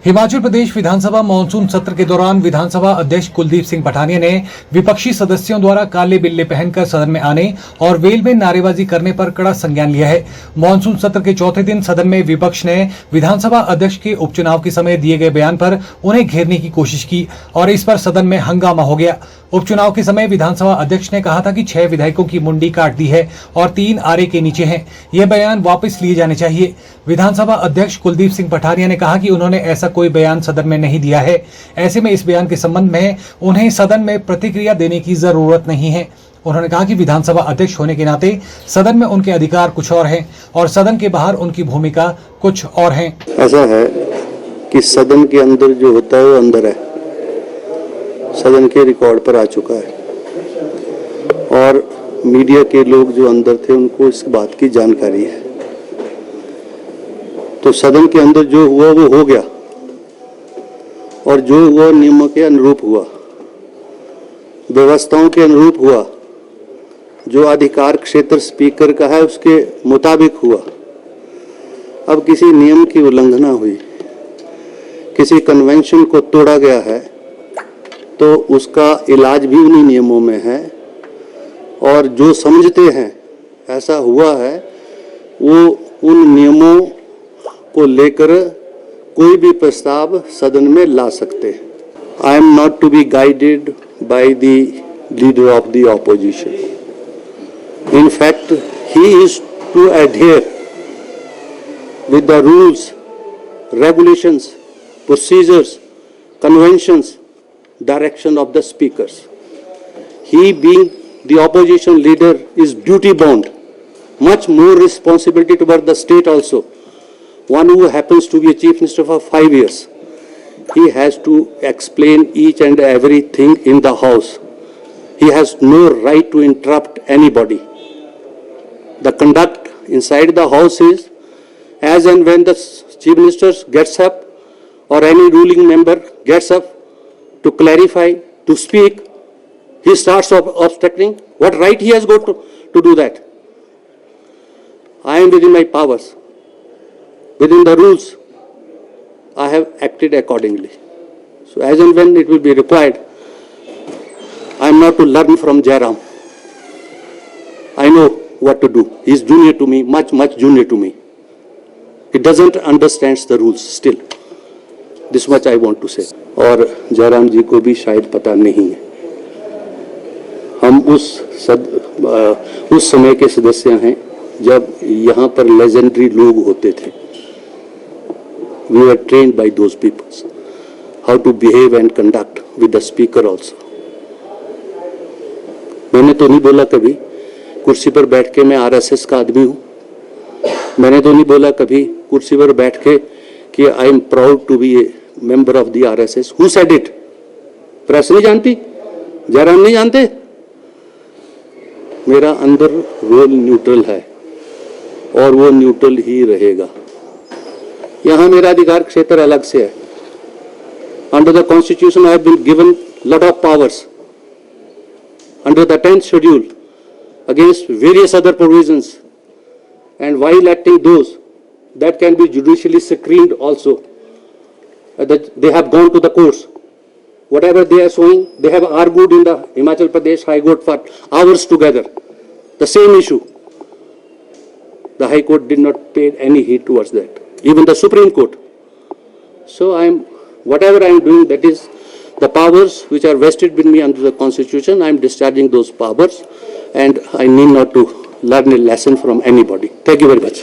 हिमाचल प्रदेश विधानसभा monsoon सत्र के दौरान विधानसभा अध्यक्ष कुलदीप सिंह पठानिया ने विपक्षी सदस्यों द्वारा काले बिल्ले पहनकर सदन में आने और वेल में नारेबाजी करने पर कड़ा संज्ञान लिया है। मानसून सत्र के चौथे दिन सदन में विपक्ष ने विधानसभा अध्यक्ष के उपचुनाव के समय दिए गए बयान पर उन्हें घेरने की कोशिश की और इस पर सदन में हंगामा हो गया। उपचुनाव के समय विधानसभा अध्यक्ष ने कहा था कि 6 विधायकों की मुंडी काट दी है और 3 आरे के नीचे हैं। यह बयान वापस लिए जाने चाहिए। विधानसभा अध्यक्ष कुलदीप सिंह पठानिया ने कहा कि उन्होंने ऐसा कोई बयान सदन में नहीं दिया है। ऐसे में इस बयान के संबंध में उन्हें सदन में प्रतिक्रिया देने की जरूरत नहीं है। उन्होंने कहा कि विधानसभा अध्यक्ष होने के नाते सदन में उनके अधिकार कुछ और हैं और सदन के बाहर उनकी भूमिका कुछ और है। ऐसा है कि सदन के अंदर जो होता है वो अंदर है, सदन के रिकॉर्ड पर आ चुका है और मीडिया के लोग जो अंदर थे उनको इस बात की जानकारी है। तो सदन के अंदर जो हुआ वो हो गया और जो हुआ नियमों के अनुरूप हुआ, व्यवस्थाओं के अनुरूप हुआ, जो अधिकार क्षेत्र स्पीकर का है उसके मुताबिक हुआ। अब किसी नियम की उल्लंघना हुई, किसी कन्वेंशन को तोड़ा गया है तो उसका इलाज भी उन्हीं नियमों में है और जो समझते हैं ऐसा हुआ है वो उन नियमों को लेकर कोई भी प्रस्ताव सदन में ला सकते हैं। I am not to be guided by the leader of the opposition. In fact he is to adhere with the rules, regulations, procedures, conventions, direction of the speakers. He, being the opposition leader, is duty bound, much more responsibility toward the state also. One who happens to be a chief minister for 5 years, he has to explain each and everything in the house. He has no right to interrupt anybody. The conduct inside the house is, as and when the chief minister gets up or any ruling member gets up to clarify, to speak, he starts obstructing. What right he has got to do that? I am within my powers, within the rules. I have acted accordingly. So as and when it will be required, I am not to learn from Jairam. I know what to do. He is junior to me, much junior to me. He doesn't understand the rules still. This much I want to say. और जयराम जी को भी शायद पता नहीं है। हम उस समय के सदस्य हैं जब यहाँ पर लेजेंडरी लोग होते थे। We were trained by those people how to behave and conduct with the speaker also. मैंने तो नहीं बोला कभी कुर्सी पर बैठ के मैं आरएसएस का आदमी हूँ। मैंने तो नहीं बोला कभी कुर्सी पर बैठ के कि I am proud to be a member of the RSS. Who said it? Press नहीं जानती, जयराम नहीं जानते। मेरा अंदर रोल न्यूट्रल है और वो न्यूट्रल ही रहेगा। यहाँ मेरा अधिकार क्षेत्र अलग से है। Under the constitution I have been given lot of powers under the 10th schedule against various other provisions, and while acting those that can be judicially screened also, that they have gone to the courts. Whatever they are showing, they have argued in the Himachal Pradesh High Court for hours together. The same issue. The High Court did not pay any heed towards that. Even the Supreme Court. So whatever I am doing, that is the powers which are vested with me under the Constitution. I am discharging those powers, and I need not to learn a lesson from anybody. Thank you very much.